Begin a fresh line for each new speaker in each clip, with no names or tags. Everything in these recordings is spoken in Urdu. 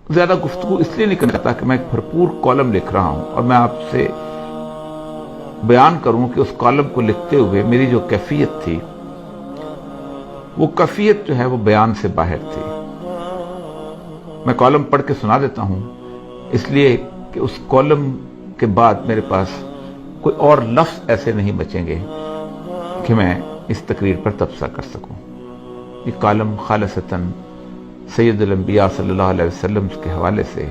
زیادہ گفتگو اس لیے نہیں کرنا چاہتا کہ میں ایک بھرپور کالم لکھ رہا ہوں اور میں آپ سے بیان کروں کہ اس کالم کو لکھتے ہوئے میری جو کیفیت تھی وہ کیفیت جو ہے وہ بیان سے باہر تھی۔ میں کالم پڑھ کے سنا دیتا ہوں اس لیے کہ اس کالم کے بعد میرے پاس کوئی اور لفظ ایسے نہیں بچیں گے کہ میں اس تقریر پر تبصرہ کر سکوں۔ یہ کالم خالصتاً سید الانبیاء صلی اللہ علیہ وسلم کے حوالے سے،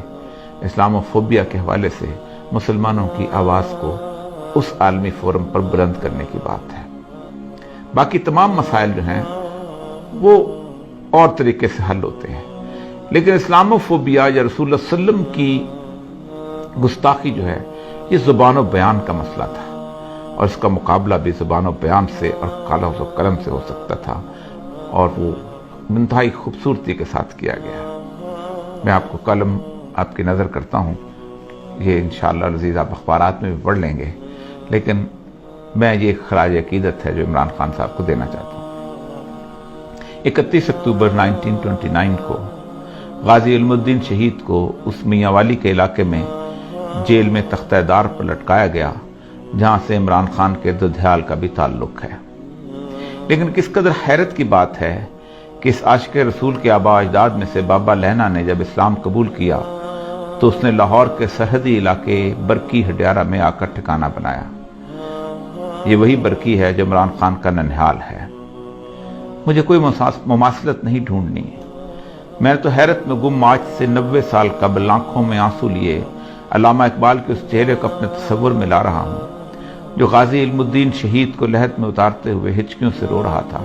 اسلام و فوبیا کے حوالے سے مسلمانوں کی آواز کو اس عالمی فورم پر بلند کرنے کی بات ہے۔ باقی تمام مسائل جو ہیں وہ اور طریقے سے حل ہوتے ہیں، لیکن اسلام و فوبیا یا رسول اللہ صلی اللہ علیہ وسلم کی گستاخی جو ہے یہ زبان و بیان کا مسئلہ تھا، اور اس کا مقابلہ بھی زبان و بیان سے اور قلم و قلم سے ہو سکتا تھا، اور وہ انتہائی خوبصورتی کے ساتھ کیا گیا۔ میں آپ کو کالم آپ کی نظر کرتا ہوں، یہ انشاءاللہ عزیز آپ اخبارات میں بھی پڑھ لیں گے، لیکن میں یہ خراج عقیدت ہے جو عمران خان صاحب کو دینا چاہتا ہوں۔ 31 اکتوبر 1929 کو غازی علم الدین شہید کو اس میاں والی کے علاقے میں جیل میں تختہ دار پر لٹکایا گیا، جہاں سے عمران خان کے ددھیال کا بھی تعلق ہے۔ لیکن کس قدر حیرت کی بات ہے کہ اس عاشق رسول کے آباء اجداد میں سے بابا لہنا نے جب اسلام قبول کیا تو اس نے لاہور کے سرحدی علاقے برکی ہڈیارہ میں آ کر ٹھکانہ بنایا۔ یہ وہی برکی ہے جو عمران خان کا ننھیال ہے۔ مجھے کوئی مماثلت نہیں ڈھونڈنی، میں تو حیرت میں گم آج سے 90 سال قبل آنکھوں میں آنسو لیے علامہ اقبال کے اس چہرے کو اپنے تصور میں لا رہا ہوں جو غازی علم الدین شہید کو لحد میں اتارتے ہوئے ہچکیوں سے رو رہا تھا۔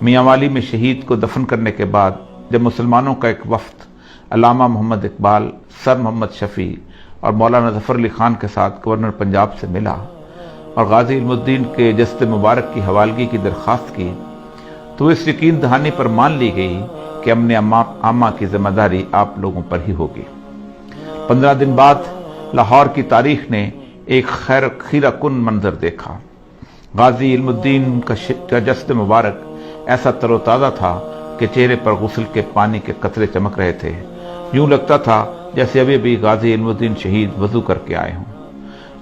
میاں والی میں شہید کو دفن کرنے کے بعد جب مسلمانوں کا ایک وفد علامہ محمد اقبال، سر محمد شفیع اور مولانا ظفر علی خان کے ساتھ گورنر پنجاب سے ملا اور غازی علم الدین کے جسد مبارک کی حوالگی کی درخواست کی تو اس یقین دہانی پر مان لی گئی کہ امن عامہ کی ذمہ داری آپ لوگوں پر ہی ہوگی۔ 15 دن بعد لاہور کی تاریخ نے ایک خیرہ کن منظر دیکھا۔ غازی علم الدین کا جسد مبارک ایسا تر و تازہ تھا کہ چہرے پر غسل کے پانی کے قطرے چمک رہے تھے، یوں لگتا تھا جیسے ابھی بھی غازی علم الدین شہید وضو کر کے آئے ہوں۔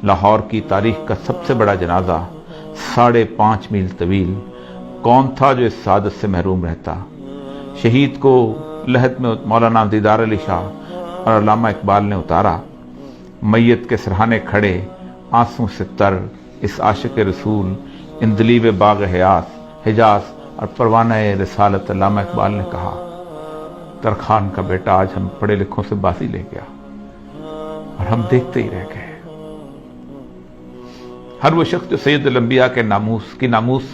لاہور کی تاریخ کا سب سے بڑا جنازہ 5.5 میل طویل، کون تھا جو اس سعادت سے محروم رہتا؟ شہید کو لحد میں مولانا دیدار علی شاہ اور علامہ اقبال نے اتارا۔ میت کے سرہانے کھڑے آنسوں سے تر اس عاشق رسول اندلیب باغ حجاز اور پروانہ رسالت علامہ اقبال نے کہا، ترخان کا بیٹا آج ہم پڑھے لکھوں سے بازی لے گیا اور ہم دیکھتے ہی رہ گئے۔ ہر وہ شخص جو سید الانبیاء کے ناموس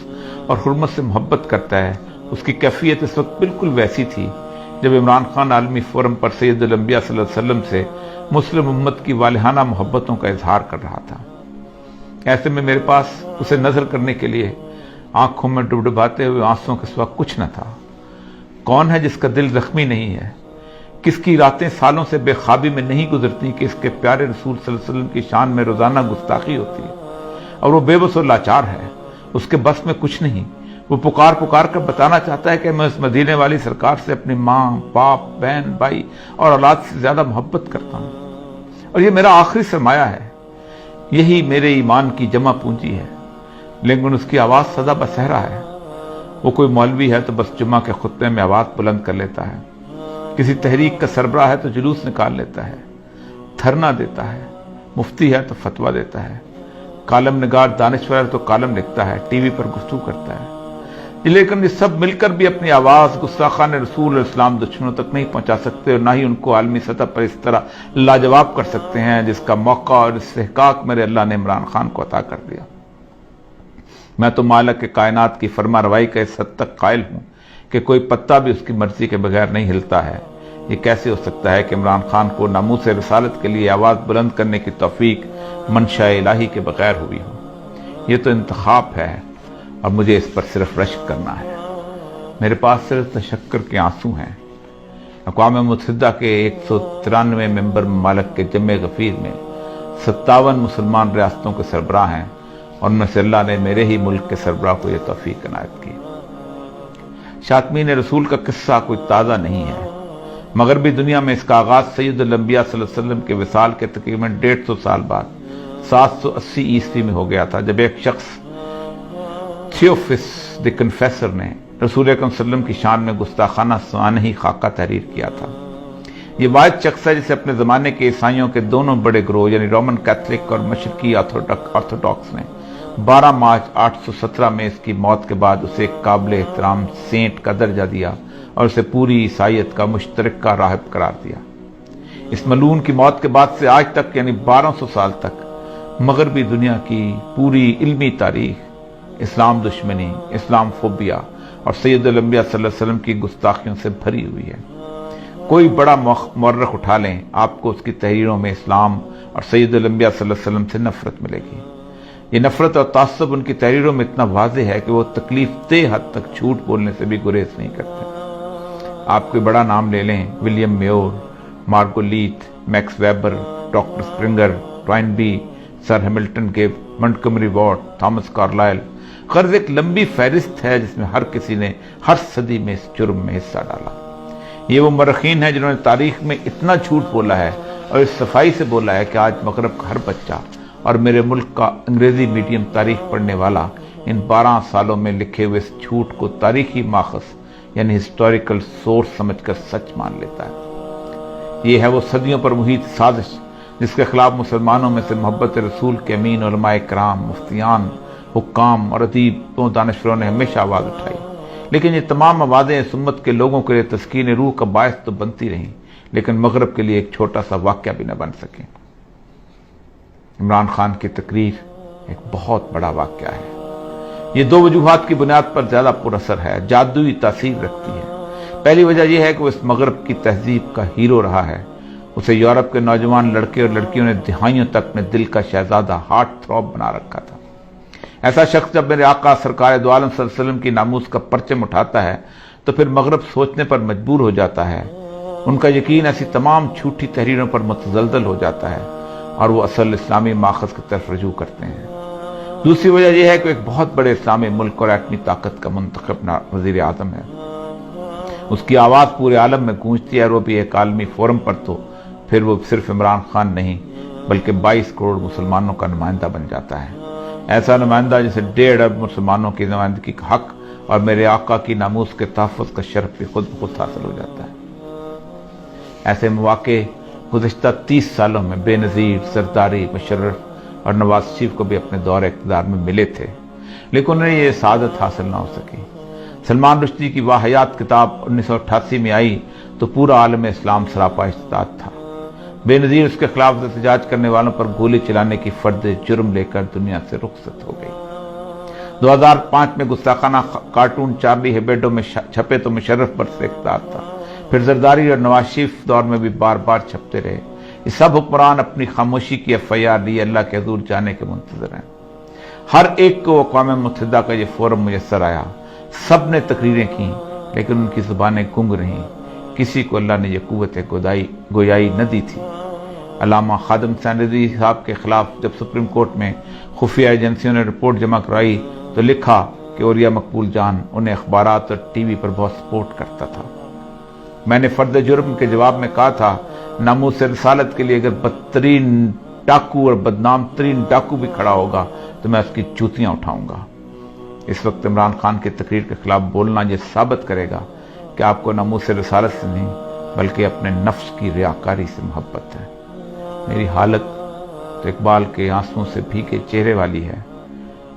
اور حرمت سے محبت کرتا ہے، اس کی کیفیت اس وقت بالکل ویسی تھی جب عمران خان عالمی فورم پر سید الانبیاء صلی اللہ علیہ وسلم سے مسلم امت کی والہانہ محبتوں کا اظہار کر رہا تھا۔ ایسے میں میرے پاس اسے نظر کرنے کے لیے آنکھوں میں ڈبڈباتے ہوئے آنسوؤں کے سوا کچھ نہ تھا۔ کون ہے جس کا دل زخمی نہیں ہے؟ کس کی راتیں سالوں سے بے خوابی میں نہیں گزرتی کہ اس کے پیارے رسول صلی اللہ علیہ وسلم کی شان میں روزانہ گستاخی ہوتی ہے اور وہ بے بس و لاچار ہے، اس کے بس میں کچھ نہیں۔ وہ پکار کر بتانا چاہتا ہے کہ میں اس مدینے والی سرکار سے اپنی ماں، باپ، بہن، بھائی اور اولاد سے زیادہ محبت کرتا ہوں، اور یہ میرا آخری سرمایہ ہے، یہی میرے ایمان کی جمع پونجی ہے۔ لیکن اس کی آواز سدا بصہرا ہے۔ وہ کوئی مولوی ہے تو بس جمعہ کے خطبے میں آواز بلند کر لیتا ہے، کسی تحریک کا سربراہ ہے تو جلوس نکال لیتا ہے، دھرنا دیتا ہے، مفتی ہے تو فتویٰ دیتا ہے، کالم نگار دانشور ہے تو کالم لکھتا ہے، ٹی وی پر گفتگو کرتا ہے۔ لیکن یہ سب مل کر بھی اپنی آواز گستاخان رسول اور اسلام دشمنوں تک نہیں پہنچا سکتے، اور نہ ہی ان کو عالمی سطح پر اس طرح لاجواب کر سکتے ہیں جس کا موقع اور استحقاق میرے اللہ نے عمران خان کو عطا کر دیا۔ میں تو مالک کائنات کی فرما روائی کا اس حد تک قائل ہوں کہ کوئی پتا بھی اس کی مرضی کے بغیر نہیں ہلتا ہے۔ یہ کیسے ہو سکتا ہے کہ عمران خان کو ناموس رسالت کے لیے آواز بلند کرنے کی توفیق منشاء الہی کے بغیر ہوئی ہو؟ یہ تو انتخاب ہے اور مجھے اس پر صرف رشک کرنا ہے۔ میرے پاس صرف تشکر کے آنسو ہیں۔ اقوام متحدہ کے 193 ممبر ممالک کے جمع غفیر میں 57 مسلمان ریاستوں کے سربراہ ہیں، اور ان میں سے اللہ نے میرے ہی ملک کے سربراہ کو یہ توفیق عنایت کی۔ شاطمین رسول کا قصہ کوئی تازہ نہیں ہے، مغربی دنیا میں اس کا آغاز سید الانبیاء صلی اللہ علیہ وسلم کے وصال کے تقریباً 150 سال بعد 780 عیسوی میں ہو گیا تھا، جب ایک شخص تھیوفس دی کنفیسر نے رسول اکرم صلی اللہ علیہ وسلم کی شان میں گستاخانہ سوانحی خاکہ تحریر کیا تھا۔ یہ واحد شخص ہے جسے اپنے زمانے کے عیسائیوں کے دونوں بڑے گروہ یعنی رومن کیتھولک اور مشرقی آرتھوڈاکس نے 12 مارچ 817 میں اس کی موت کے بعد اسے ایک قابل احترام سینٹ کا درجہ دیا اور اسے پوری عیسائیت کا مشترکہ راہب قرار دیا۔ اس ملعون کی موت کے بعد سے آج تک یعنی 1200 سال تک مغربی دنیا کی پوری علمی تاریخ اسلام دشمنی، اسلام فوبیا اور سید الانبیاء صلی اللہ علیہ وسلم کی گستاخیوں سے بھری ہوئی ہے۔ کوئی بڑا مورخ اٹھا لیں، آپ کو اس کی تحریروں میں اسلام اور سید الانبیاء صلی اللہ علیہ وسلم سے نفرت ملے گی۔ یہ نفرت اور تعصب ان کی تحریروں میں اتنا واضح ہے کہ وہ تکلیف دہ حد تک جھوٹ بولنے سے بھی گریز نہیں کرتے۔ آپ کوئی بڑا نام لے لیں، William Muir, Margoliouth, Max Weber, doctor Springer, Toynbee, sir Hamilton Gibb, Montgomery Watt, Thomas Carlyle, غرض ایک لمبی فہرست ہے جس میں ہر کسی نے ہر صدی میں اس جرم میں حصہ ڈالا۔ یہ وہ مورخین ہیں جنہوں نے تاریخ میں اتنا جھوٹ بولا ہے اور اس صفائی سے بولا ہے کہ آج مغرب کا ہر بچہ اور میرے ملک کا انگریزی میڈیم تاریخ پڑھنے والا ان 12 سالوں میں لکھے ہوئے اس جھوٹ کو تاریخی ماخذ یعنی ہسٹوریکل سورس سمجھ کر سچ مان لیتا ہے۔ یہ ہے وہ صدیوں پر محیط سازش جس کے خلاف مسلمانوں میں سے محبت رسول کے امین علماء کرام، مفتیان، حکام اور ادیبوں دانشوروں نے ہمیشہ آواز اٹھائی، لیکن یہ تمام آوازیں اس امت کے لوگوں کے لیے تسکین روح کا باعث تو بنتی رہیں لیکن مغرب کے لیے ایک چھوٹا سا واقعہ بھی نہ بن سکیں۔ عمران خان کی تقریر ایک بہت بڑا واقعہ ہے۔ یہ 2 وجوہات کی بنیاد پر زیادہ پر اثر ہے، جادوئی تاثیر رکھتی ہے۔ پہلی وجہ یہ ہے کہ وہ اس مغرب کی تہذیب کا ہیرو رہا ہے۔ اسے یورپ کے نوجوان لڑکے اور لڑکیوں نے دہائیوں تک اپنے دل کا شہزادہ، ہارٹ تھروب بنا رکھا تھا۔ ایسا شخص جب میرے آقا سرکار دو عالم صلی اللہ علیہ وسلم کی ناموس کا پرچم اٹھاتا ہے تو پھر مغرب سوچنے پر مجبور ہو جاتا ہے۔ ان کا یقین ایسی تمام جھوٹی تحریروں پر متزلزل ہو جاتا ہے اور وہ اصل اسلامی ماخذ کی طرف رجوع کرتے ہیں۔ دوسری وجہ یہ ہے کہ ایک بہت بڑے اسلامی ملک اور ایٹمی طاقت کا منتخب وزیر اعظم ہے۔ اس کی آواز پورے عالم میں گونجتی ہے اور وہ بھی ایک عالمی فورم پر، تو پھر وہ صرف عمران خان نہیں بلکہ 22 کروڑ مسلمانوں کا نمائندہ بن جاتا ہے۔ ایسا نمائندہ جسے 1.5 ارب مسلمانوں کی نمائندگی کا حق اور میرے آقا کی ناموس کے تحفظ کا شرف بھی خود بخود حاصل ہو جاتا ہے۔ ایسے مواقع گزشتہ 30 سالوں میں بے نظیر زرداری، مشرف اور نواز شریف کو بھی اپنے دور اقتدار میں ملے تھے، لیکن انہیں یہ سعادت حاصل نہ ہو سکی۔ سلمان رشدی کی واحیات کتاب 1988 میں آئی تو پورا عالم اسلام سراپا اشتعال تھا۔ بے نظیر اس کے خلاف احتجاج کرنے والوں پر گولی چلانے کی فرد جرم لے کر دنیا سے رخصت ہو گئی۔ 2005 میں گستاخانہ کارٹون چارلی ہیبیڈو میں چھپے تو مشرف برس اقتدار تھا، پھر زرداری اور نواز شریف دور میں بھی بار بار چھپتے رہے۔ یہ سب حکمران اپنی خاموشی کی FIR لیے اللہ کے حضور جانے کے منتظر ہیں۔ ہر ایک کو اقوام متحدہ کا یہ فورم میسر آیا، سب نے تقریریں کی لیکن ان کی زبانیں گنگ رہیں، کسی کو اللہ نے یہ قوت گویائی نہ دی تھی۔ علامہ خادم حسین رضوی صاحب کے خلاف جب سپریم کورٹ میں خفیہ ایجنسیوں نے رپورٹ جمع کرائی تو لکھا کہ اوریا مقبول جان انہیں اخبارات اور ٹی وی پر بہت سپورٹ کرتا تھا۔ میں نے فرد جرم کے جواب میں کہا تھا، ناموس رسالت کے لیے اگر بدترین ڈاکو اور بدنام ترین ڈاکو بھی کھڑا ہوگا تو میں اس کی جوتیاں اٹھاؤں گا۔ اس وقت عمران خان کی تقریر کے خلاف بولنا یہ ثابت کرے گا کہ آپ کو ناموس رسالت سے نہیں بلکہ اپنے نفس کی ریاکاری سے محبت ہے۔ میری حالت تو اقبال کے آنسوؤں سے بھیگے چہرے والی ہے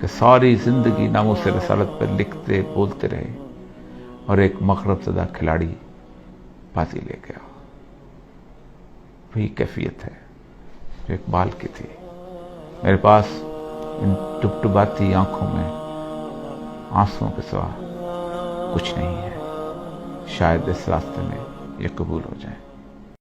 کہ ساری زندگی ناموس رسالت پر لکھتے بولتے رہے اور ایک مغرب زدہ کھلاڑی بازی لے گیا۔ وہی کیفیت ہے جو اقبال کی تھی۔ میرے پاس ان ٹپٹپاتی آنکھوں میں آنسوؤں کے سوا کچھ نہیں ہے۔ شاید اس راستے میں یہ قبول ہو جائے۔